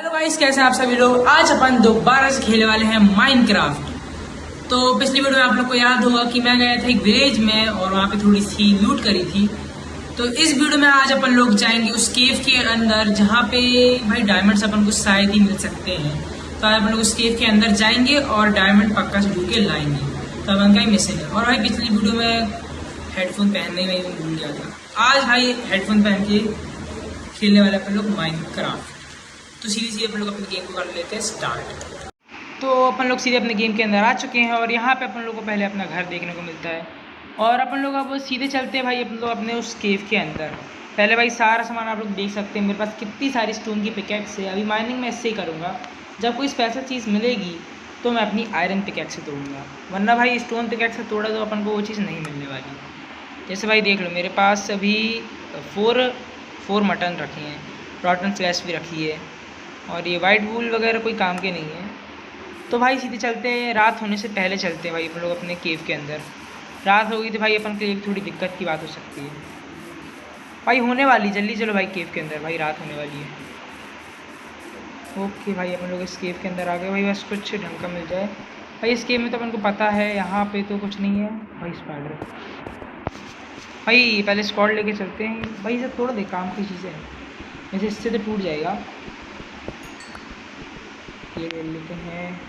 Hello guys, कैसे हैं आप सभी लोग। आज अपन दोबारा से खेलने वाले हैं माइनक्राफ्ट। तो पिछली वीडियो में आप लोग को याद होगा कि मैं गया था एक विलेज में और वहाँ पे थोड़ी सी लूट करी थी। तो इस वीडियो में आज अपन लोग जाएंगे उस केव के अंदर जहाँ पे भाई डायमंड्स अपन को शायद ही मिल सकते हैं। तो आज अपन लोग उस केव के अंदर जाएंगे और डायमंड पक्का से ढूंढ के लाएंगे। तो अपन का ही मिशन है। और भाई पिछली वीडियो में हेडफोन पहनने में भूल गया था। आज भाई हेडफोन पहन के खेलने वाले अपन लोग माइनक्राफ्ट। तो सीधे अपन लोग अपने गेम को कर लेते हैं स्टार्ट। तो अपन लोग सीधे अपने गेम के अंदर आ चुके हैं और यहाँ पे अपन लोग को पहले अपना घर देखने को मिलता है। और अपन लोग अब सीधे चलते हैं भाई अपन लोग अपने उस केव के अंदर। पहले भाई सारा सामान आप लोग देख सकते हैं, मेरे पास कितनी सारी स्टोन की पिकैक्स है। अभी माइनिंग मैं इससे ही करूँगा। जब कोई स्पेशल चीज़ मिलेगी तो मैं अपनी आयरन पिकैक्स से तोड़ूँगा, वरना भाई स्टोन पिकैक्स से तोड़ा तो अपन को वो चीज़ नहीं मिलने वाली। जैसे भाई देख लो, मेरे पास अभी फोर मटन रखे हैं, रॉटन फ्लैश भी रखी है और ये वाइट वूल वगैरह कोई काम के नहीं है। तो भाई सीधे चलते हैं, रात होने से पहले चलते हैं भाई अपन लोग अपने केव के अंदर। रात होगी तो भाई अपन के लिए थोड़ी दिक्कत की बात हो सकती है। भाई होने वाली, जल्दी चलो भाई केव के अंदर, भाई रात होने वाली है। ओके भाई अपन लोग इस केव के अंदर आ गए भाई, बस कुछ ढंग का मिल जाए। भाई इस केव में तो अपन को पता है यहाँ पे तो कुछ नहीं है। भाई स्पाइडर, भाई पहले स्क्वाड लेके चलते हैं। भाई सब थोड़ा दे काम की चीज़ें हैं, वैसे इससे तो टूट जाएगा। ये ले लेते हैं,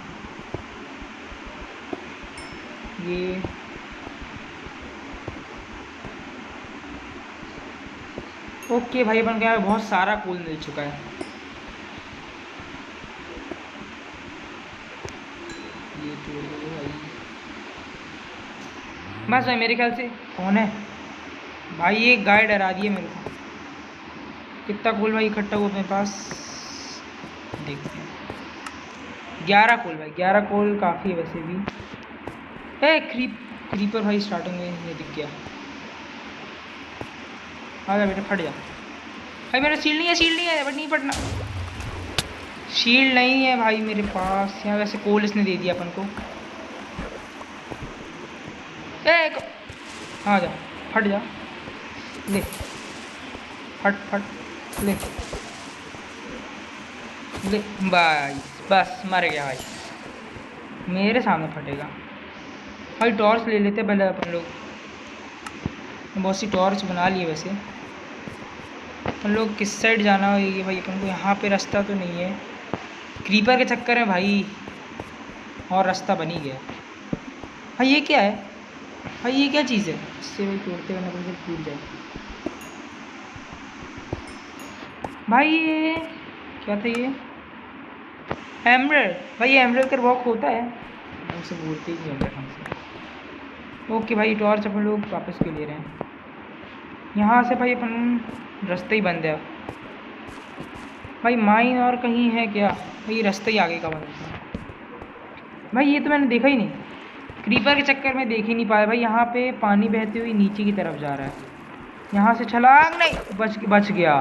ये ओके भाई अपन क्या बहुत सारा कोल मिल चुका है। ये तोड़ दो भाई। बस भाई मेरे ख्याल से कौन है भाई, ये गाय डरा दी है मेरे को। कितना कोल भाई इकट्ठा हुआ अपने पास, देखते हैं। 11 कोल भाई, 11 कोल काफ़ी है वैसे भी। क्रीपर भाई स्टार्टिंग में ये दिख गया। आ जा बेटा, फट जा भाई। मेरा शील्ड नहीं है बट नहीं फटना। शील्ड नहीं है भाई मेरे पास। यहाँ वैसे कोल इसने दे दिया अपन को। आ जा, फट जा, ले फट ले भाई, बस मर गया भाई, मेरे सामने फटेगा भाई। टॉर्च ले लेते पहले अपन लोग, बहुत सी टॉर्च बना लिए। वैसे अपन लोग किस साइड जाना होगी भाई अपन को, यहाँ पे रास्ता तो नहीं है। क्रीपर के चक्कर में भाई और रास्ता बन ही गया भाई। ये क्या है भाई, ये क्या चीज़ है, इससे भाई तोड़ते हुए ना टूट जाए भाई। ये क्या था, ये एमरल्ड भाई। एमरल्ड का वॉक होता है, उसे बोलते ही नहीं होता हमसे। ओके भाई, टॉर्च अपन लोग वापस क्यों ले रहे हैं। यहाँ से भाई अपन रास्ते ही बंद है भाई। माइन और कहीं है क्या भाई, रास्ते ही आगे का बंद है भाई। ये तो मैंने देखा ही नहीं, क्रीपर के चक्कर में देख ही नहीं पाया भाई। यहाँ पे पानी बहते हुए नीचे की तरफ जा रहा है, यहाँ से छलांग नहीं, बच गया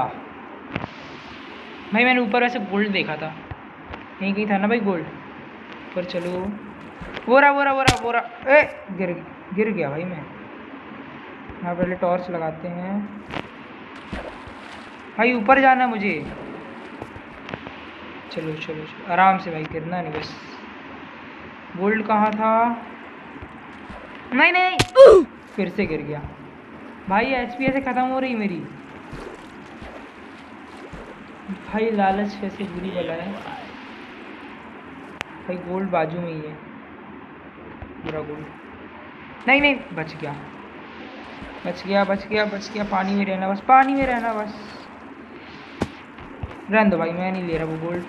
भाई। मैंने ऊपर वैसे गोल्ड देखा था, यहीं कहीं था ना भाई गोल्ड पर। चलो वो रहा ए गिर गया भाई मैं। यहाँ पहले टॉर्च लगाते हैं भाई, ऊपर जाना है मुझे। चलो आराम से भाई, गिरना नहीं बस। गोल्ड कहाँ था, नहीं फिर से गिर गया भाई। एचपी ऐसे ख़त्म हो रही मेरी भाई। लालच वैसे बुरी बला है भाई। गोल्ड बाजू में ही है, पूरा गोल्ड। नहीं बच गया। पानी में रहना बस, रहने दो भाई, मैं नहीं ले रहा वो गोल्ड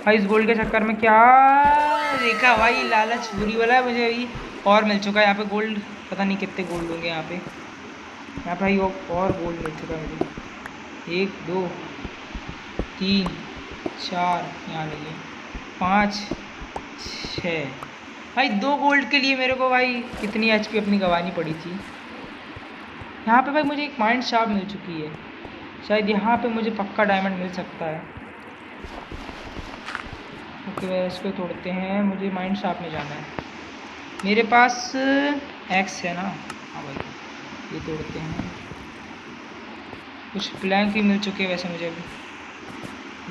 भाई। इस गोल्ड के चक्कर में क्या देखा भाई, लालच बुरी वाला है। मुझे अभी और मिल चुका है यहाँ पे गोल्ड, पता नहीं कितने गोल्ड होंगे यहाँ पे भाई। और गोल्ड मिल चुका है मुझे। 1 2 3 4, यहाँ लगे 5 6 भाई। 2 गोल्ड के लिए मेरे को भाई कितनी एचपी अपनी गंवानी पड़ी थी। यहाँ पे भाई मुझे एक माइंड शार्प मिल चुकी है, शायद यहाँ पे मुझे पक्का डायमंड मिल सकता है। ओके भाई, इसको तोड़ते हैं, मुझे माइंड शार्प में जाना है। मेरे पास एक्स है ना, हाँ भाई ये तोड़ते हैं। कुछ प्लैंक भी मिल चुके हैं वैसे मुझे अभी,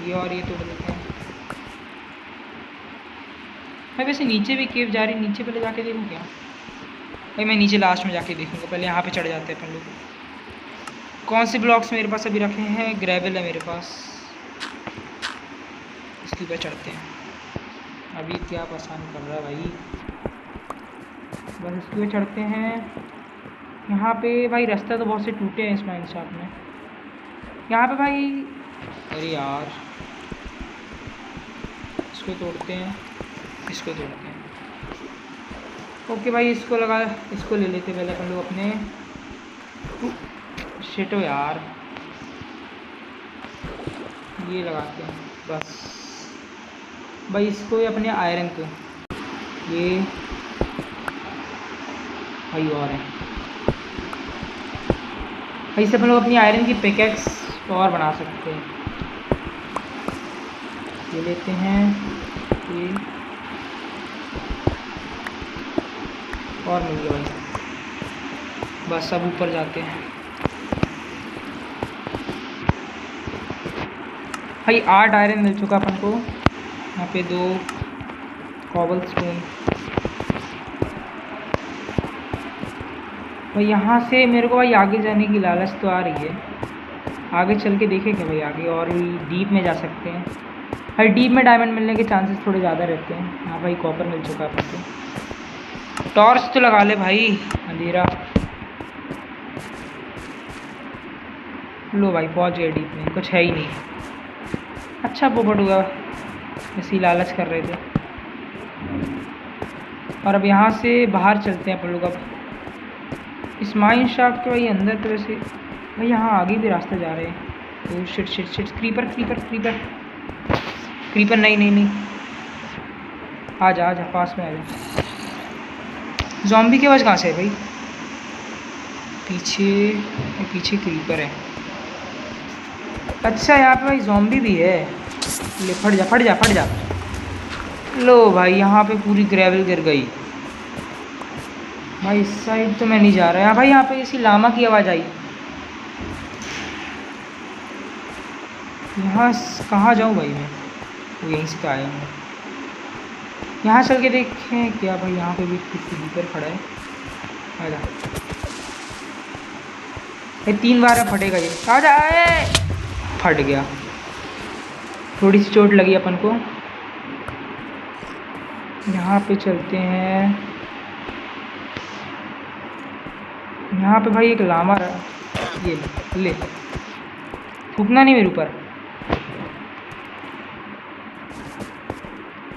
ये और ये तोड़ देते हैं। भाई वैसे नीचे भी केव जा रही, नीचे पहले जाके देखूँ क्या? भाई मैं नीचे लास्ट में जाके देखूँगा, पहले यहाँ पे चढ़ जाते हैं अपन लोग। कौन से ब्लॉक्स मेरे पास अभी रखे हैं? ग्रेवल है मेरे पास, इसके ऊपर चढ़ते हैं। अभी क्या परेशान कर रहा है भाई, बस इसके ऊपर चढ़ते हैं। यहाँ पे भाई रास्ता तो बहुत से टूटे हैं इस माइन शॉप में। यहाँ पे भाई, अरे यार इसको तोड़ते हैं, इसको तोड़ते हैं। ओके भाई इसको लगा, इसको ले लेते पहले अपन लोग अपने। शिटो यार, ये लगाते हैं बस भाई इसको, अपने आयरन को, ये भाई और है भाई, इससे अपन लोग अपनी आयरन की पिकैक्स और बना सकते हैं। ये लेते हैं, ये और मिल गया भाई। बस अब ऊपर जाते हैं भाई। 8 आयरन मिल चुका अपन को। यहाँ पे 2 कॉबल स्टोन भाई। यहाँ से मेरे को भाई आगे जाने की लालच तो आ रही है, आगे चल के देखें क्या भाई, आगे और भी डीप में जा सकते हैं भाई। डीप में डायमंड मिलने के चांसेस थोड़े ज़्यादा रहते हैं। हाँ भाई कॉपर मिल चुका है अपन को। टॉर्च तो लगा ले भाई, अंधेरा। लो भाई पहुँच गए डीप में, कुछ है ही नहीं। अच्छा पोपट हुआ, ऐसी लालच कर रहे थे। और अब यहाँ से बाहर चलते हैं अपन लोग। अब इस माइन शाफ्ट के भाई अंदर तो वैसे भाई यहाँ आगे भी रास्ता जा रहे हैं। Oh shit shit shit, creeper creeper creeper creeper, नहीं नहीं नहीं, आ जा पास में आ जा। ज़ॉम्बी की आवाज़ कहाँ से है भाई? पीछे क्रीपर है। अच्छा यहाँ पे भाई ज़ॉम्बी भी है। ले फट जा फट जा फट जा। लो भाई यहाँ पे पूरी ग्रेवल गिर गई भाई। इस साइड तो मैं नहीं जा रहा है भाई। यहाँ पे ऐसी लामा की आवाज़ आई। यहाँ कहाँ जाऊँ भाई मैं? वो यहीं से तो आया हूँ। यहाँ चल के देखें क्या भाई? यहाँ पे भी क्रीपर खड़ा है। आजा भाई, 3 बार फटेगा ये। आजा, फट गया। थोड़ी सी चोट लगी अपन को। यहाँ पे चलते हैं। यहाँ पे भाई एक लामा रहा, ये ले थूकना नहीं मेरे ऊपर।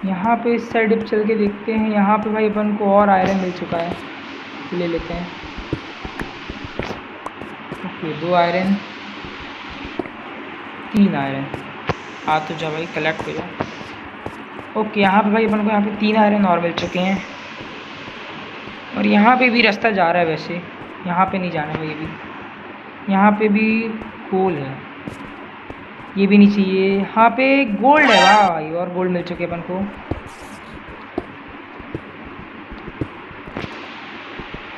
यहाँ पे इस साइड चल के देखते हैं। यहाँ पे भाई अपन को और आयरन मिल चुका है, ले लेते हैं। Okay 2 iron, 3 iron. आ तो जा भाई, कलेक्ट हो जा। ओके यहाँ पे भाई अपन को यहाँ पे 3 आयरन और मिल चुके हैं। और यहाँ पे भी रास्ता जा रहा है वैसे, यहाँ पे नहीं जाना भाई अभी। यहाँ पे भी गोल्ड है, ये भी नहीं चाहिए। यहाँ पे गोल्ड है, वाह भाई, और गोल्ड मिल चुके अपन को।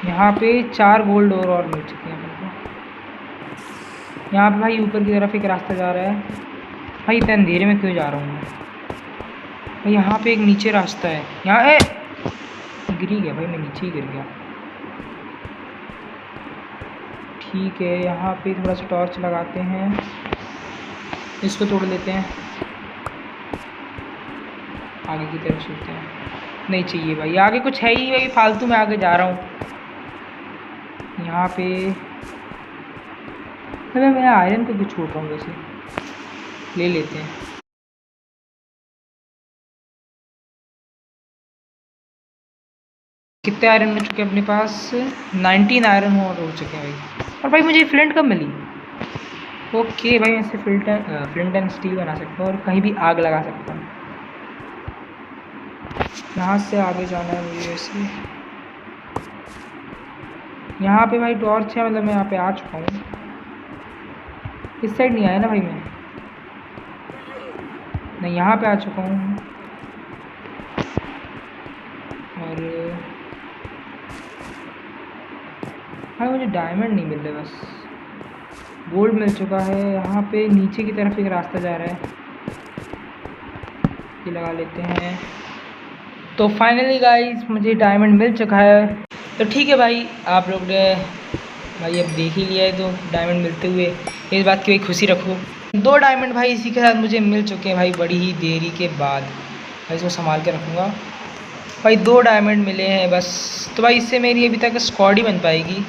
यहाँ पे 4 गोल्ड और मिल चुके हैं अपन को। यहाँ पे भाई ऊपर की तरफ एक रास्ता जा रहा है। भाई इतने अंधेरे में क्यों जा रहा हूँ मैं भाई? यहाँ पे एक नीचे रास्ता है। यहाँ गिर ही गया भाई, मैं नीचे ही गिर गया। ठीक है यहाँ पे थोड़ा सा टॉर्च लगाते हैं, इसको तोड़ लेते हैं, आगे की तरफ चलते हैं। नहीं चाहिए भाई, आगे कुछ है ही भाई, फालतू में आगे जा रहा हूँ। यहाँ पे अरे मैं आयरन को क्यों छोड़ रहा हूँ? वैसे ले लेते हैं। कितने आयरन हो चुके हैं अपने पास? 19 आयरन और हो चुके हैं भाई। और भाई मुझे फ्लिंट कब मिली? ओके भाई, मैं इससे फ्लिंट एंड स्टील बना सकता हूँ और कहीं भी आग लगा सकता हूँ। यहाँ से आगे जाना है मुझे वैसे। यहाँ पे भाई टॉर्च है, मतलब मैं यहाँ पे आ चुका हूँ। इस साइड नहीं आया ना भाई मैं? नहीं, यहाँ पे आ चुका हूँ। और भाई मुझे डायमंड नहीं मिल रहा, बस गोल्ड मिल चुका है। यहाँ पे नीचे की तरफ एक रास्ता जा रहा है, ये लगा लेते हैं। तो फाइनली गाइस मुझे डायमंड मिल चुका है। तो ठीक है भाई, आप लोग ने भाई अब देख ही लिया है तो डायमंड मिलते हुए इस बात की भाई खुशी रखो। 2 डायमंड भाई इसी के साथ मुझे मिल चुके हैं भाई, बड़ी ही देरी के बाद। भाई इसको संभाल के रखूँगा भाई। 2 डायमंड मिले हैं बस। तो भाई इससे मेरी अभी तक स्क्वाड ही बन पाएगी।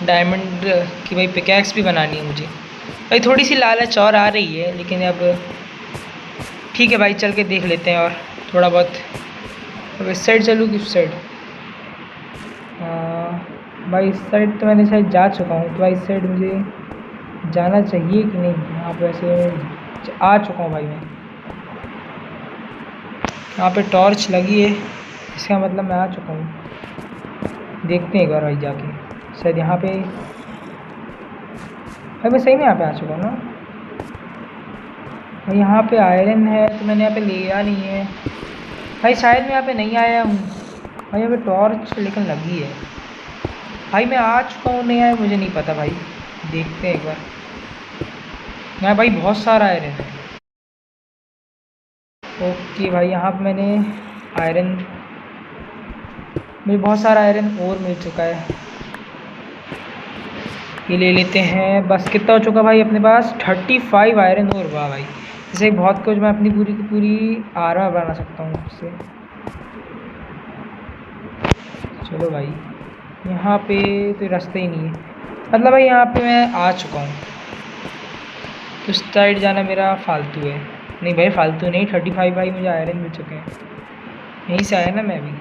डायमंड की भाई पिकैक्स भी बनानी है मुझे भाई। थोड़ी सी लालच और आ रही है, लेकिन अब ठीक है भाई, चल के देख लेते हैं और थोड़ा बहुत। अब इस साइड चलूँ कि उस साइड? भाई इस साइड तो मैंने शायद जा चुका हूँ, तो भाई इस साइड मुझे जाना चाहिए कि नहीं? यहाँ पे वैसे आ चुका हूँ भाई मैं। यहाँ पे टॉर्च लगी है, इसका मतलब मैं आ चुका हूँ। देखते हैं एक बार भाई जाके, शायद यहाँ पे भाई मैं सही में यहाँ पे आ चुका हूँ ना भाई। यहाँ पे आयरन है तो मैंने यहाँ पे लिया नहीं है भाई, शायद मैं यहाँ पे नहीं आया हूँ भाई। यहाँ पे टॉर्च लेकिन लगी है भाई। मैं आ चुका हूँ नहीं आया मुझे नहीं पता भाई, देखते हैं एक बार। यहाँ भाई बहुत सारा आयरन है। ओके भाई, यहाँ पे मैंने आयरन, मुझे बहुत सारा आयरन और मिल चुका है। ये ले लेते हैं। बस कितना हो चुका भाई अपने पास? 35 आयरन और। वाह भाई, जैसे बहुत कुछ मैं अपनी पूरी की पूरी आर्मर बना सकता हूँ उससे। चलो भाई, यहाँ पे तो रास्ता ही नहीं है, मतलब भाई यहाँ पे मैं आ चुका हूँ। तो उस साइड जाना मेरा फालतू है। नहीं भाई फालतू नहीं, 35 भाई मुझे आयरन मिल चुके हैं। यहीं से आया ना मैं भी,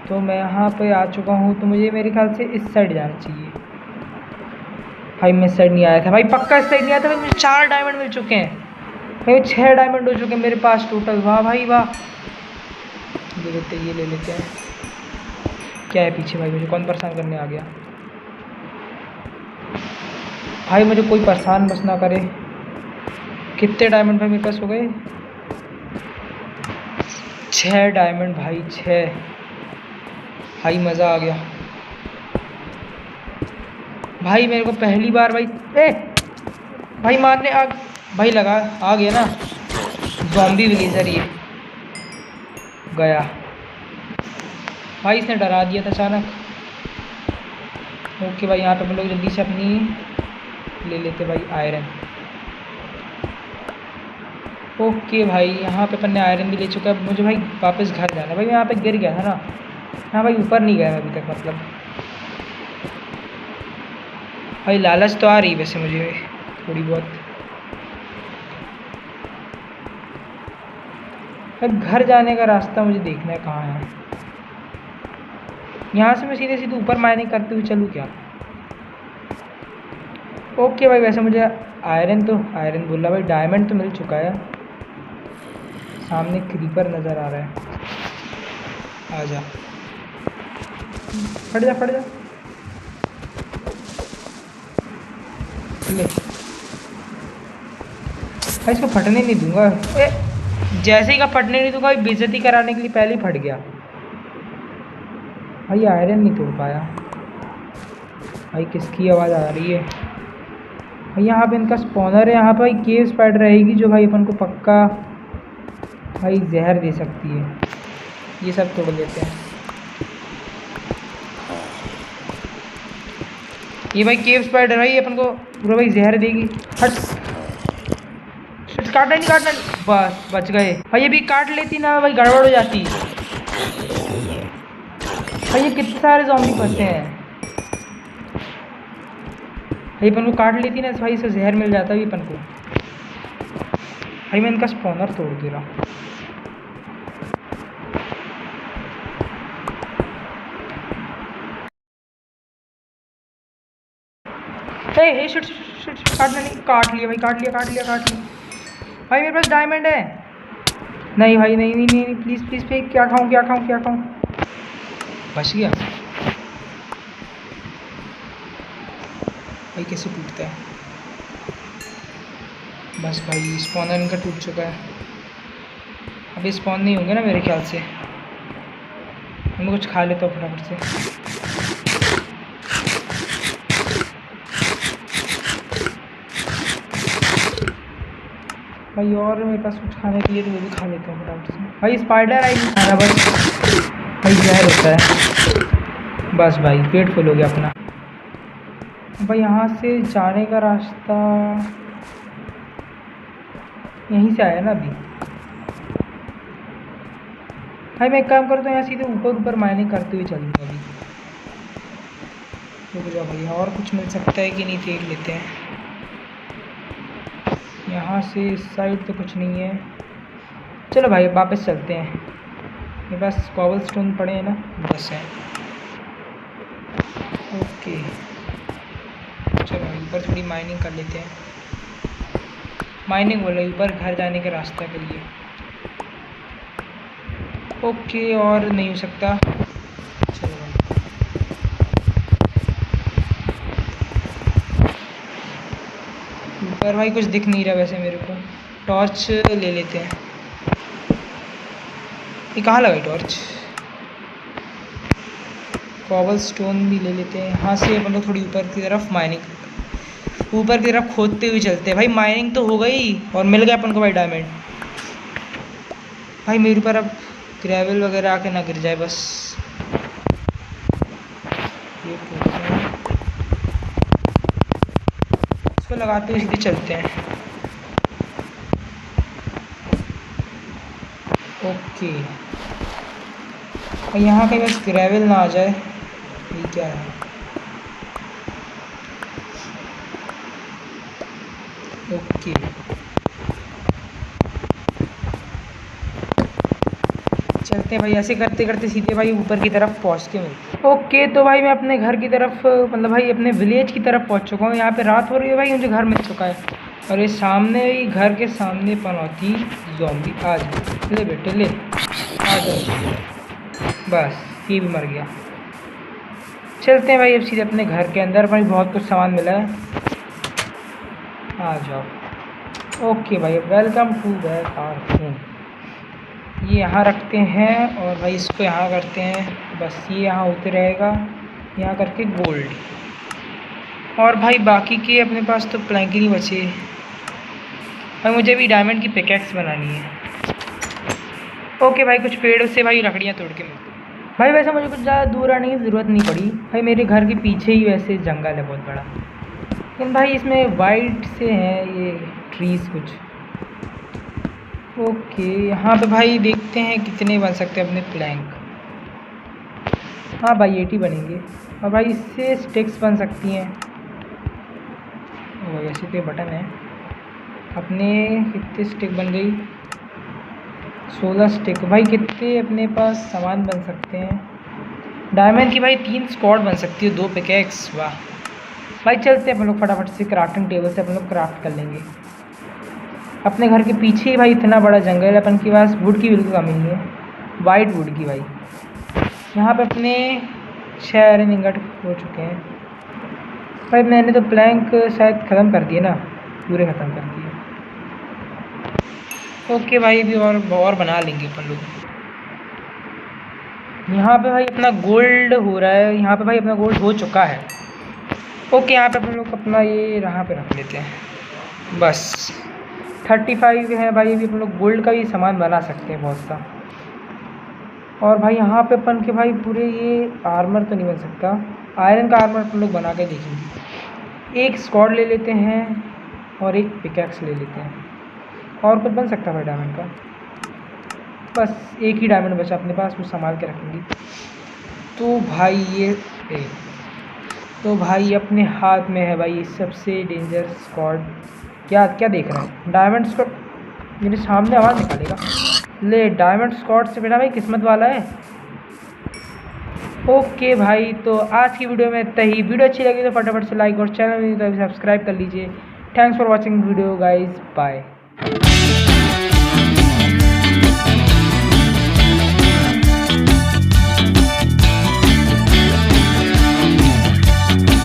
तो मैं यहाँ पे आ चुका हूँ। तो मुझे मेरे ख्याल से इस साइड जाना चाहिए भाई। मैं इस साइड नहीं आया था भाई, पक्का इस साइड नहीं आया था भाई। मुझे 4 डायमंड मिल चुके हैं भाई, 6 डायमंड हो चुके हैं मेरे पास टोटल। वाह भाई वाह। ले लेते, ये ले लेते हैं। क्या है पीछे भाई? मुझे कौन परेशान करने आ गया भाई? मुझे कोई परेशान बस ना करे। कितने डायमंड भाई मेरे पास हो गए? 6 डायमंड भाई, 6 भाई। मज़ा आ गया भाई मेरे को पहली बार भाई। भाई मारने आ भाई, लगा आ गया ना ज़ॉम्बी विलेजर। ये गया भाई, इसने डरा दिया था अचानक। ओके भाई, यहाँ पे हम लोग जल्दी से अपनी ले लेते भाई आयरन। ओके भाई, यहाँ पे अपन ने आयरन भी ले चुका है। मुझे भाई वापस घर जाना है भाई। मैं यहाँ पे गिर गया था ना, हाँ भाई ऊपर नहीं गया अभी तक। मतलब भाई लालच तो आ रही वैसे मुझे थोड़ी बहुत। घर जाने का रास्ता मुझे देखना है कहाँ है। यहाँ से मैं सीधे सीधे ऊपर माइनिंग करते हुए चलूँ क्या? ओके भाई, वैसे मुझे आयरन बोल रहा भाई, डायमंड तो मिल चुका है। सामने क्रीपर नज़र आ रहा है, आ जा, फट जा फट जा। ले भाई, इसको फटने नहीं दूंगा। जैसे ही का फटने नहीं दूंगा, बेइज्जती कराने के लिए पहले ही फट गया भाई। आयरन नहीं तोड़ पाया भाई। किसकी आवाज़ आ रही है भाई? यहाँ पे इनका स्पॉनर है। यहाँ पे भाई केव स्पाइडर रहेगी जो भाई अपन को पक्का भाई जहर दे सकती है। ये सब तोड़ लेते हैं। ये भाई केव स्पाइडर भाई अपन को पूरा भाई जहर देगी। हट, काटना नहीं काटना। बस बच गए भाई। ये भी काट लेती ना भाई, गड़बड़ हो जाती भाई। ये कितने सारे ज़ॉम्बी फंसे हैं भाई। अपन को काट लेती ना भाई, से जहर मिल जाता है अपन को भाई। मैं इनका स्पॉनर तोड़ दे रहा हूँ। हे शिट शिट, काटना नहीं। काट लिया भाई, काट लिया भाई। मेरे पास डायमंड है। नहीं भाई, नहीं नहीं नहीं, प्लीज़ प्लीज़ प्लीज़। क्या खाऊं? बच गया भाई। कैसे टूटता है? बस भाई, स्पॉनर इनका टूट चुका है। अभी स्पॉन नहीं होंगे ना मेरे ख्याल से। मैं कुछ खा लेता हूँ फटाफट से। भाई और मेरे पास कुछ खाने के लिए तो वो भी खा लेते हैं फटाफट से। भाई स्पाइडर आई नहीं खाना बस, भाई जहर होता है। बस भाई पेट फुल हो गया अपना। भाई यहाँ से जाने का रास्ता यहीं से आया ना अभी। भाई मैं एक काम करता हूँ, यहाँ सीधे ऊपर ऊपर माइनिंग करते हुए चलूँगा अभी। तो भाई और कुछ मिल सकता है कि नहीं देख लेते हैं। यहाँ से इस साइड तो कुछ नहीं है। चलो भाई वापस चलते हैं, मेरे पास कॉबल स्टोन पड़े हैं ना, बस है। ओके चलो ऊपर थोड़ी माइनिंग कर लेते हैं। माइनिंग बोले ऊपर घर जाने के रास्ते के लिए। ओके और नहीं हो सकता। चलो भाई ऊपर भाई कुछ दिख नहीं रहा वैसे मेरे को। टॉर्च ले लेते हैं। ये कहाँ लगा टॉर्च? कॉबल स्टोन भी ले लेते हैं। यहाँ से अपन लोग थोड़ी ऊपर की तरफ माइनिंग, ऊपर की तरफ खोदते हुए चलते हैं। भाई माइनिंग तो हो गई और मिल गया अपन को भाई डायमंड। भाई मेरे ऊपर अब ग्रेवल वगैरह आके ना गिर जाए बस। ये इसको लगाते हुए सीधे चलते हैं। ओके यहाँ कहीं बस ग्रेवल ना आ जाए। ये क्या है? ओके चलते हैं भाई, ऐसे करते करते सीधे भाई ऊपर की तरफ पहुँचते हैं। ओके तो भाई मैं अपने घर की तरफ, मतलब भाई अपने विलेज की तरफ पहुँच चुका हूँ। यहाँ पे रात हो रही है भाई, मुझे घर मिल चुका है। और ये सामने ही घर के सामने पनौती ज़ॉम्बी। आ जाओ ले बेटे ले, आ जाओ। बस ये भी मर गया। चलते हैं भाई अब सीधे अपने घर के अंदर। भाई बहुत कुछ सामान मिला है, आ जाओ। ओके भाई welcome to back our home. ये यहाँ रखते हैं और भाई इसको यहाँ करते हैं। बस ये यहाँ होते रहेगा, यहाँ करके गोल्ड। और भाई बाकी के अपने पास तो प्लैंक ही नहीं बचे। भाई मुझे भी डायमंड की पिकैक्स बनानी है। ओके भाई कुछ पेड़ से भाई लकड़ियाँ तोड़ के मिलती हैं। भाई वैसे मुझे कुछ ज़्यादा दूर आने की ज़रूरत नहीं पड़ी। भाई मेरे घर के पीछे ही वैसे जंगल है बहुत बड़ा, लेकिन भाई इसमें वाइट से हैं ये ट्रीज़ कुछ। ओके यहाँ पे भाई देखते हैं कितने बन सकते हैं अपने प्लैंक। हाँ भाई 80 बनेंगे। और भाई इससे स्टिक्स बन सकती हैं। वैसे तो बटन है। अपने कितने स्टिक बन गई? 16 स्टिक। भाई कितने अपने पास सामान बन सकते हैं? डायमंड की भाई 3 स्क्वाड बन सकती है, 2 पिकैक्स। वाह भाई चलते हैं अपन लोग फटाफट से क्राफ्टिंग टेबल से अपन लोग क्राफ्ट कर लेंगे। अपने घर के पीछे ही भाई इतना बड़ा जंगल है, अपन के पास वुड की बिल्कुल कमी नहीं है, वाइट वुड की। भाई यहाँ पे अपने 6 आयरन इंगट हो चुके हैं। भाई मैंने तो प्लैंक शायद ख़त्म कर दिए ना, पूरे ख़त्म कर दिए। ओके भाई अभी और बना लेंगे अपन लोग। यहाँ पे भाई अपना गोल्ड हो रहा है, यहाँ पे भाई अपना गोल्ड हो चुका है। ओके यहाँ पे अपन लोग अपना ये यहाँ पे रख लेते हैं। बस 35 है भाई। अभी अपन लोग गोल्ड का भी सामान बना सकते हैं बहुत सा। और भाई यहाँ पे अपन के भाई पूरे ये आर्मर तो नहीं बन सकता, आयरन का आर्मर अपन लोग बना के देखेंगे। एक स्क्वाड ले लेते हैं और एक पिकैक्स ले लेते हैं। और कुछ बन सकता है भाई डायमंड का? बस एक ही डायमंड बचा अपने पास, वो संभाल के रखेंगे। तो भाई ये तो भाई अपने हाथ में है भाई सबसे डेंजर स्क्वाड। क्या क्या देख रहा है? डायमंड स्क्वाड मेरे सामने आवाज़ निकालेगा। ले डायमंड स्क्वाड से बेटा भाई किस्मत वाला है। ओके भाई तो आज की वीडियो में इतना ही। वीडियो अच्छी लगी तो फटाफट से लाइक और चैनल में तो सब्सक्राइब कर लीजिए। Thanks for watching video guys, bye.